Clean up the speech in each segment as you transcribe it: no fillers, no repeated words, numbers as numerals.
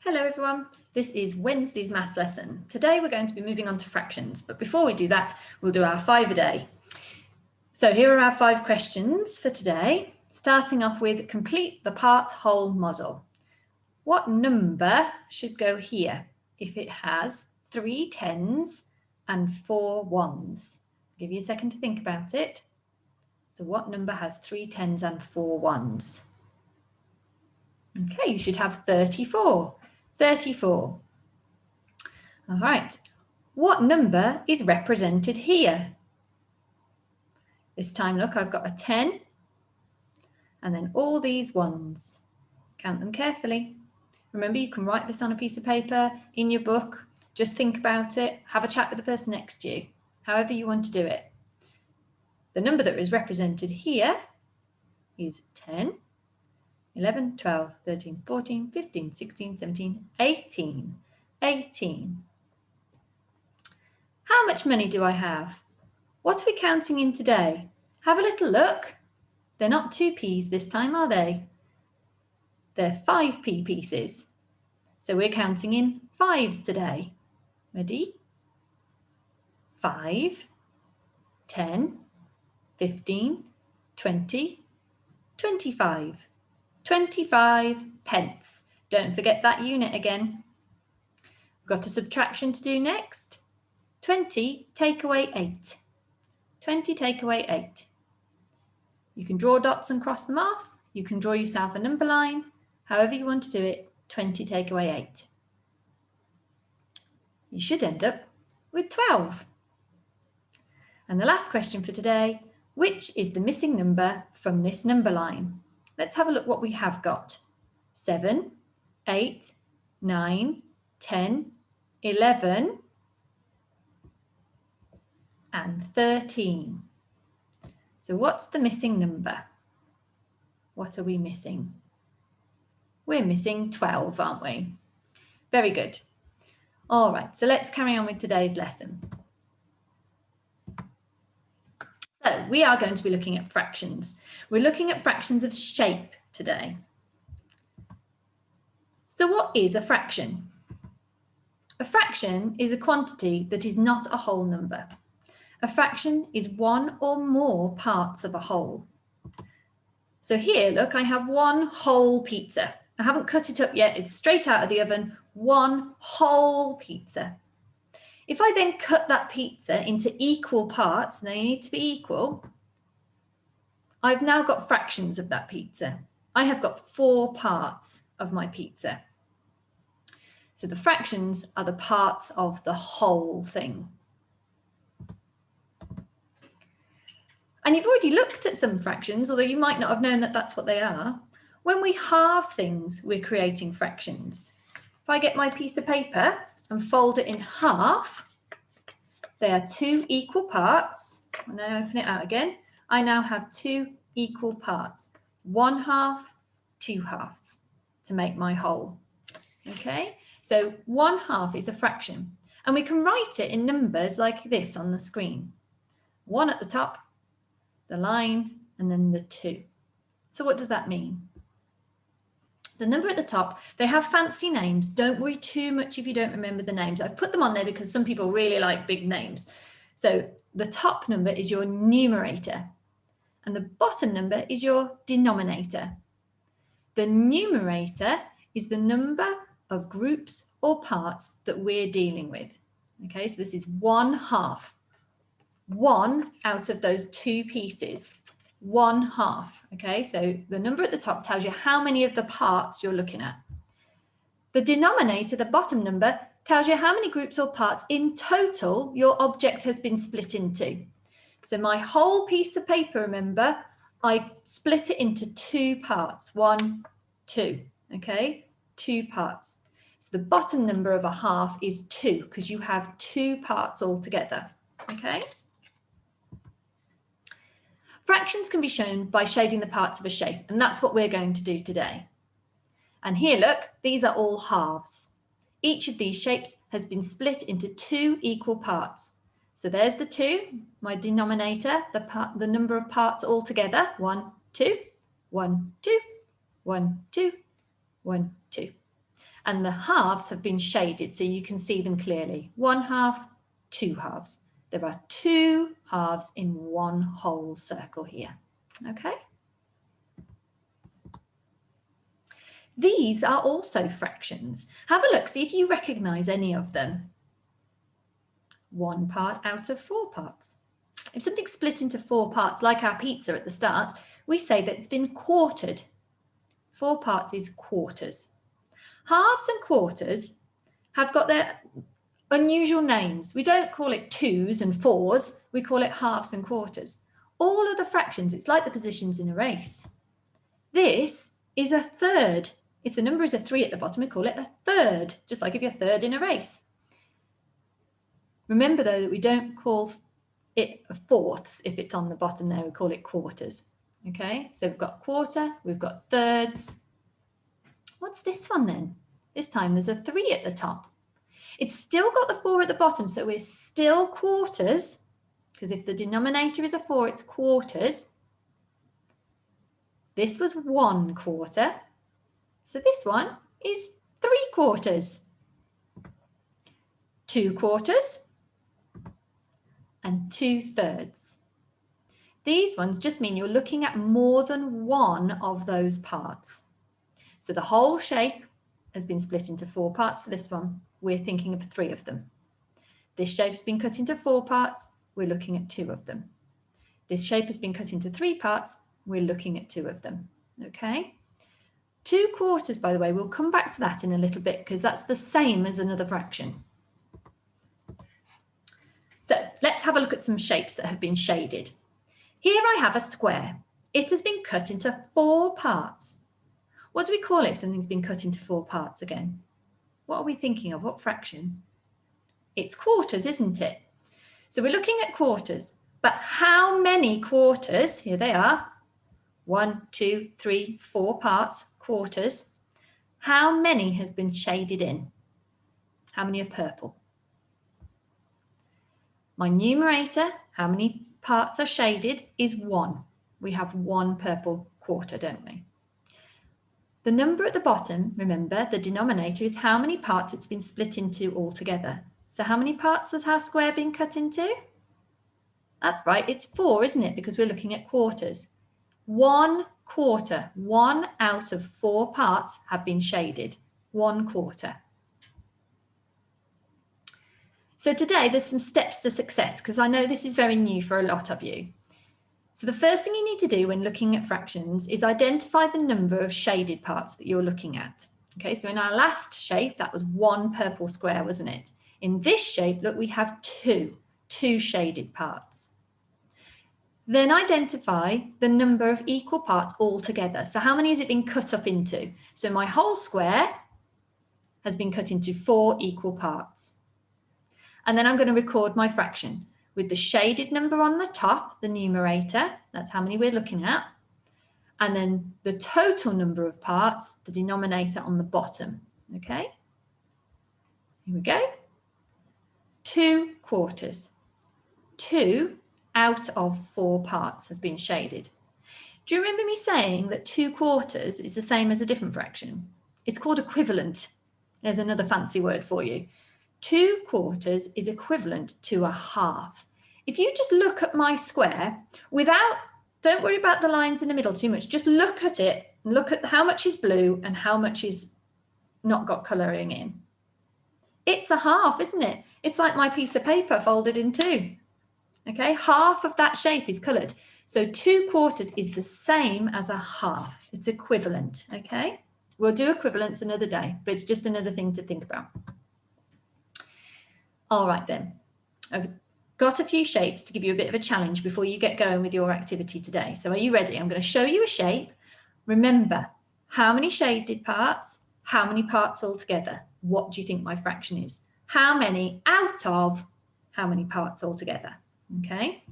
Hello everyone, this is Wednesday's maths lesson. Today we're going to be moving on to fractions, but before we do that, we'll do our 5 a day. So here are our 5 questions for today, starting off with complete the part-whole model. What number should go here if it has 3 10s and 4 1s? I'll give you a second to think about it. So what number has 3 10s and 4 1s? Okay, you should have 34. 34. All right, what number is represented here? This time, look, I've got a 10 and then all these ones. Count them carefully. Remember, you can write this on a piece of paper, in your book, just think about it, have a chat with the person next to you, however you want to do it. The number that is represented here is 10, 11, 12, 13, 14, 15, 16, 17, 18. 18. How much money do I have? What are we counting in today? Have a little look. They're not 2p's this time, are they? They're 5p pieces. So we're counting in 5s today. Ready? 5, 10, 15, 20, 25. 25 pence. Don't forget that unit again. We've got a subtraction to do next. 20 take away 8. 20 take away 8. You can draw dots and cross them off. You can draw yourself a number line. However you want to do it, 20 take away 8. You should end up with 12. And the last question for today, which is the missing number from this number line? Let's have a look what we have got. 7, 8, 9, 10, 11, and 13. So what's the missing number? What are we missing? We're missing 12, aren't we? Very good. All right, so let's carry on with today's lesson. So we are going to be looking at fractions. We're looking at fractions of shape today. So what is a fraction? A fraction is a quantity that is not a whole number. A fraction is one or more parts of a whole. So here, look, I have one whole pizza. I haven't cut it up yet. It's straight out of the oven, one whole pizza. If I then cut that pizza into equal parts, and they need to be equal, I've now got fractions of that pizza. I have got 4 parts of my pizza. So the fractions are the parts of the whole thing. And you've already looked at some fractions, although you might not have known that that's what they are. When we halve things, we're creating fractions. If I get my piece of paper and fold it in half, they are 2 equal parts. When I open it out again, I now have 2 equal parts. 1 half, 2 halves to make my whole. Okay, so 1 half is a fraction. And we can write it in numbers like this on the screen. 1 at the top, the line, and then the 2. So what does that mean? The number at the top, they have fancy names. Don't worry too much if you don't remember the names. I've put them on there because some people really like big names. So the top number is your numerator and the bottom number is your denominator. The numerator is the number of groups or parts that we're dealing with. Okay, so this is 1 half. 1 out of those 2 pieces. 1 half. Okay, so the number at the top tells you how many of the parts you're looking at. The denominator, the bottom number, tells you how many groups or parts in total your object has been split into. So my whole piece of paper, remember, I split it into 2 parts. 1, 2. Okay, 2 parts. So the bottom number of a half is 2 because you have 2 parts altogether. Okay. Fractions can be shown by shading the parts of a shape, and that's what we're going to do today. And here, look, these are all halves. Each of these shapes has been split into 2 equal parts. So there's the 2, my denominator, the number of parts all together, 1, 2, 1, 2, 1, 2, 1, 2. And the halves have been shaded so you can see them clearly. 1/2, 2/2. There are 2 halves in one whole circle here. Okay? These are also fractions. Have a look, see if you recognise any of them. 1 part out of 4 parts. If something's split into 4 parts, like our pizza at the start, we say that it's been quartered. 4 parts is quarters. Halves and quarters have got their unusual names. We don't call it 2s and 4s, we call it halves and quarters. All of the fractions, it's like the positions in a race. This is a third. If the number is a 3 at the bottom, we call it a third, just like if you're third in a race. Remember though that we don't call it fourths if it's on the bottom there, we call it quarters. Okay, so we've got quarter, we've got thirds. What's this one then? This time there's a 3 at the top. It's still got the 4 at the bottom, so we're still quarters, because if the denominator is a 4, it's quarters. This was 1/4, so this one is 3/4. 2/4 and 2/3. These ones just mean you're looking at more than one of those parts. So the whole shape has been split into 4 parts for this one. We're thinking of 3 of them. This shape's been cut into 4 parts. We're looking at 2 of them. This shape has been cut into 3 parts. We're looking at 2 of them. Okay? 2/4, by the way, we'll come back to that in a little bit because that's the same as another fraction. So let's have a look at some shapes that have been shaded. Here I have a square. It has been cut into 4 parts. What do we call it if something's been cut into 4 parts again? What are we thinking of? What fraction? It's quarters, isn't it? So we're looking at quarters, but how many quarters? Here they are. 1, 2, 3, 4 parts, quarters. How many has been shaded in? How many are purple? My numerator, how many parts are shaded, is 1. We have 1 purple quarter, don't we? The number at the bottom, remember, the denominator is how many parts it's been split into altogether. So how many parts has our square been cut into? That's right, it's 4, isn't it? Because we're looking at quarters. 1/4, 1 out of 4 parts have been shaded. 1/4. So today there's some steps to success because I know this is very new for a lot of you. So the first thing you need to do when looking at fractions is identify the number of shaded parts that you're looking at. Okay, so in our last shape, that was 1 purple square, wasn't it? In this shape, look, we have 2 shaded parts. Then identify the number of equal parts altogether. So how many has it been cut up into? So my whole square has been cut into 4 equal parts. And then I'm going to record my fraction with the shaded number on the top, the numerator, that's how many we're looking at, and then the total number of parts, the denominator on the bottom, okay? Here we go. 2/4. 2 out of 4 parts have been shaded. Do you remember me saying that 2/4 is the same as a different fraction? It's called equivalent. There's another fancy word for you. 2/4 is equivalent to a half. If you just look at my square don't worry about the lines in the middle too much, just look at it, look at how much is blue and how much is not got colouring in. It's a half, isn't it? It's like my piece of paper folded in 2. Okay, half of that shape is coloured. So 2/4 is the same as a half. It's equivalent, okay? We'll do equivalence another day, but it's just another thing to think about. All right then, I've got a few shapes to give you a bit of a challenge before you get going with your activity today. So are you ready? I'm going to show you a shape. Remember, how many shaded parts? How many parts altogether? What do you think my fraction is? How many out of how many parts altogether? Okay.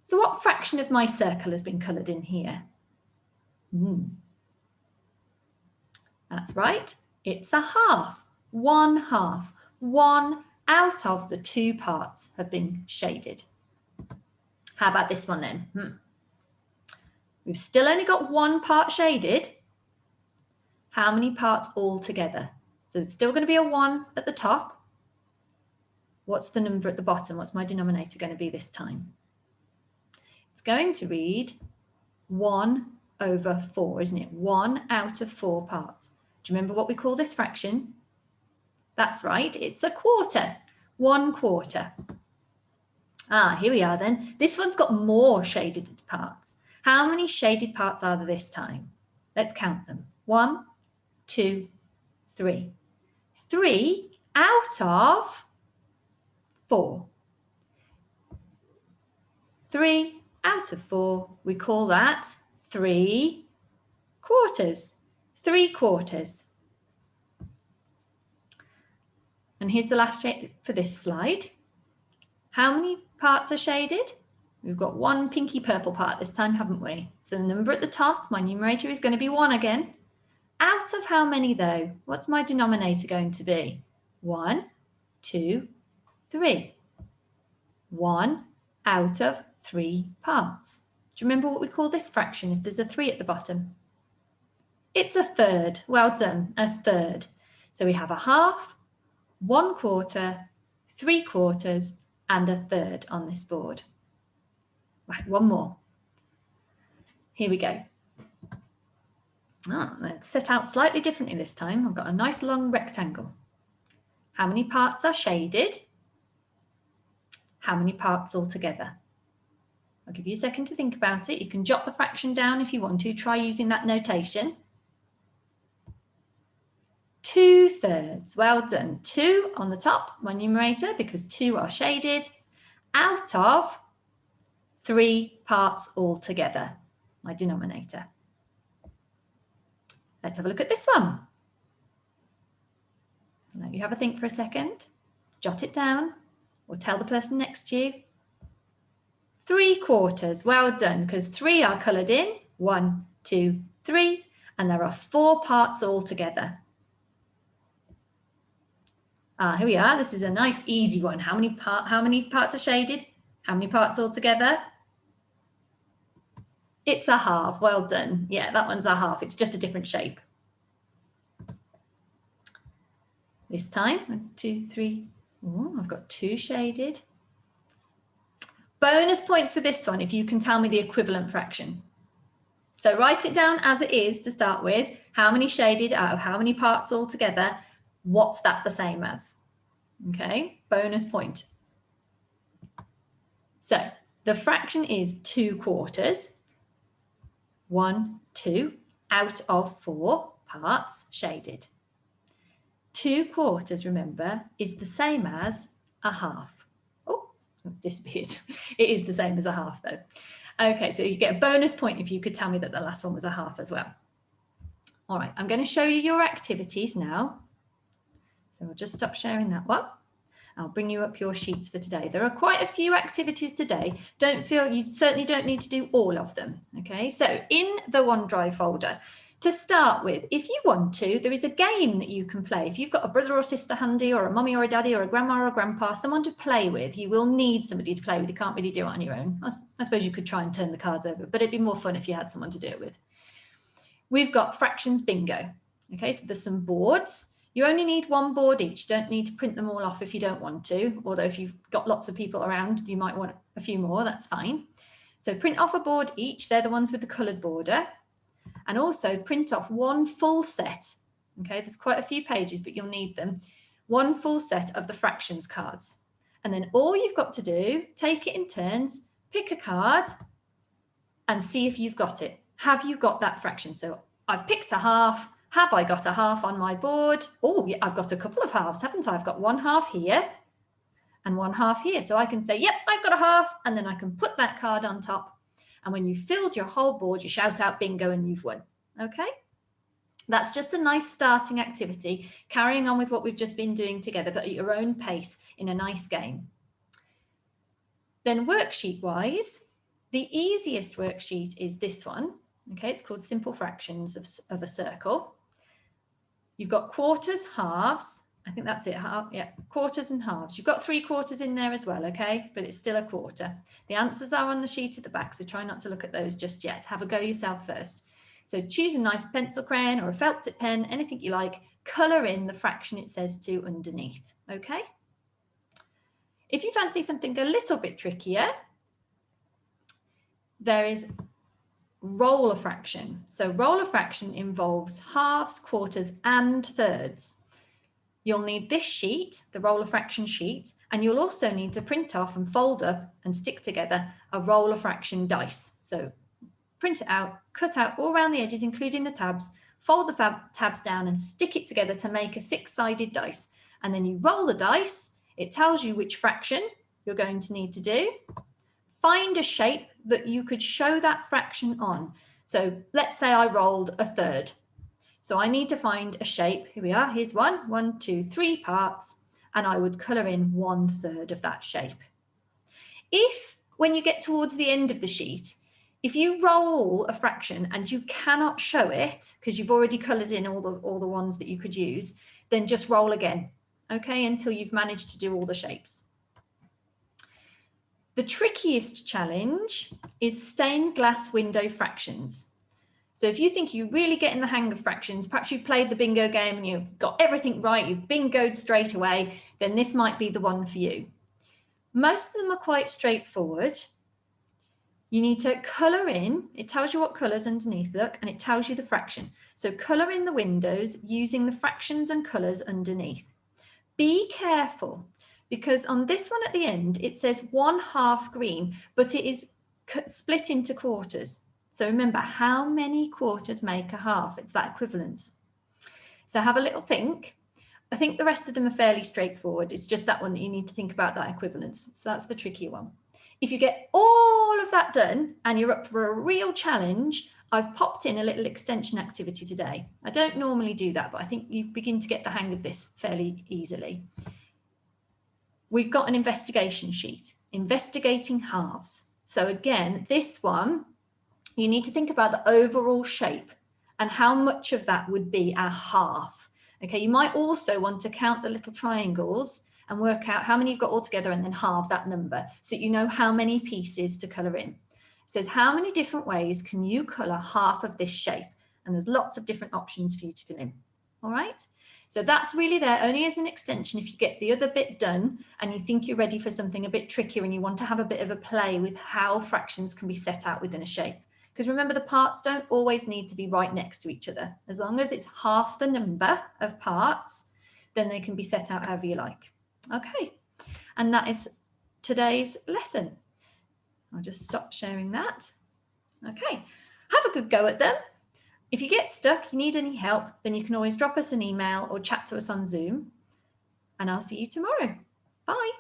So what fraction of my circle has been coloured in here? That's right. It's a half. 1/2. 1 out of the 2 parts have been shaded. How about this one then? We've still only got 1 part shaded. how many parts all together? So it's still going to be a 1 at the top. What's the number at the bottom? What's my denominator going to be this time? It's going to read 1 over 4, isn't it? 1 out of 4 parts. Do you remember what we call this fraction? That's right, it's a quarter. 1 quarter. Here we are then. This one's got more shaded parts. How many shaded parts are there this time? Let's count them. 1, 2, 3. 3 out of 4. 3 out of 4, we call that 3 quarters. 3 quarters. And here's the last shape for this slide. How many parts are shaded? We've got 1 pinky purple part this time, haven't we? So the number at the top, my numerator is going to be 1 again. Out of how many though? What's my denominator going to be? 1, 2, 3. 1 out of 3 parts. Do you remember what we call this fraction if there's a 3 at the bottom? It's a third. Well done, a third. So we have a half, 1 quarter, 3 quarters, and a third on this board. Right, one more. Here we go. Let's set out slightly differently this time. I've got a nice long rectangle. How many parts are shaded? How many parts altogether? I'll give you a second to think about it. You can jot the fraction down if you want to. Try using that notation. 2/3. Well done. 2 on the top, my numerator, because 2 are shaded, out of 3 parts altogether, my denominator. Let's have a look at this one. Let you have a think for a second. Jot it down or tell the person next to you. 3 quarters. Well done, because 3 are coloured in. 1, 2, 3, and there are 4 parts altogether. Here we are. This is a nice, easy one. How many parts are shaded? How many parts altogether? It's a half. Well done. Yeah, that one's a half. It's just a different shape. This time, 1, 2, 3. Oh, I've got 2 shaded. Bonus points for this one if you can tell me the equivalent fraction. So write it down as it is to start with. How many shaded out of how many parts altogether? What's that the same as? Okay, bonus point. So the fraction is 2 quarters. 1, 2 out of 4 parts shaded. 2 quarters, remember, is the same as a half. Oh, it disappeared. It is the same as a half though. Okay, so you get a bonus point if you could tell me that the last one was a half as well. All right, I'm going to show you your activities now. So we'll just stop sharing that one. I'll bring you up your sheets for today. There are quite a few activities today. Don't feel, you certainly don't need to do all of them. Okay, so in the OneDrive folder, to start with, if you want to, there is a game that you can play. If you've got a brother or sister handy, or a mummy or a daddy, or a grandma or a grandpa, someone to play with, you will need somebody to play with. You can't really do it on your own. I suppose you could try and turn the cards over, but it'd be more fun if you had someone to do it with. We've got fractions bingo. Okay, so there's some boards. You only need 1 board each. You don't need to print them all off if you don't want to, although if you've got lots of people around, you might want a few more, that's fine. So print off a board each. They're the ones with the coloured border. And also print off 1 full set. Okay, there's quite a few pages, but you'll need them. 1 full set of the fractions cards. And then all you've got to do, take it in turns, pick a card and see if you've got it. Have you got that fraction? So I've picked a half. Have I got a half on my board? Oh, yeah, I've got a couple of halves, haven't I? I've got 1 half here and 1 half here. So I can say, yep, I've got a half, and then I can put that card on top. And when you've filled your whole board, you shout out bingo and you've won. Okay? That's just a nice starting activity, carrying on with what we've just been doing together, but at your own pace in a nice game. Then worksheet-wise, the easiest worksheet is this one. Okay, it's called Simple Fractions of a Circle. You've got quarters, halves. I think that's it. Yeah, quarters and halves. You've got 3 quarters in there as well, okay? But it's still a quarter. The answers are on the sheet at the back, so try not to look at those just yet. Have a go yourself first. So choose a nice pencil crayon or a felt tip pen, anything you like, colour in the fraction it says to underneath, okay? If you fancy something a little bit trickier, there is roll a fraction. So roll a fraction involves halves, quarters, and thirds. You'll need this sheet, the roll a fraction sheet, and you'll also need to print off and fold up and stick together a roll a fraction dice. So print it out, cut out all around the edges, including the tabs, fold the tabs down and stick it together to make a six-sided dice. And then you roll the dice, it tells you which fraction you're going to need to do. Find a shape that you could show that fraction on. So let's say I rolled a third. So I need to find a shape. Here we are, here's one, two, three parts, and I would colour in 1/3 of that shape. If, when you get towards the end of the sheet, if you roll a fraction and you cannot show it, because you've already coloured in all the ones that you could use, then just roll again, okay, until you've managed to do all the shapes. The trickiest challenge is stained glass window fractions. So if you think you're really getting the hang of fractions, perhaps you've played the bingo game and you've got everything right, you've bingoed straight away, then this might be the one for you. Most of them are quite straightforward. You need to colour in, it tells you what colours underneath look, and it tells you the fraction. So colour in the windows using the fractions and colours underneath. Be careful, because on this one at the end, it says 1/2 green, but it is split into quarters. So remember, how many quarters make a half? It's that equivalence. So have a little think. I think the rest of them are fairly straightforward. It's just that one that you need to think about that equivalence. So that's the trickier one. If you get all of that done and you're up for a real challenge, I've popped in a little extension activity today. I don't normally do that, but I think you begin to get the hang of this fairly easily. We've got an investigation sheet, investigating halves. So again, this one, you need to think about the overall shape and how much of that would be a half. Okay, you might also want to count the little triangles and work out how many you've got all together and then halve that number so that you know how many pieces to colour in. It says, how many different ways can you colour half of this shape? And there's lots of different options for you to fill in. All right, so that's really there only as an extension if you get the other bit done and you think you're ready for something a bit trickier and you want to have a bit of a play with how fractions can be set out within a shape. Because remember, the parts don't always need to be right next to each other. As long as it's half the number of parts, then they can be set out however you like. Okay, and that is today's lesson. I'll just stop sharing that. Okay, have a good go at them. If you get stuck, you need any help, then you can always drop us an email or chat to us on Zoom. And I'll see you tomorrow. Bye.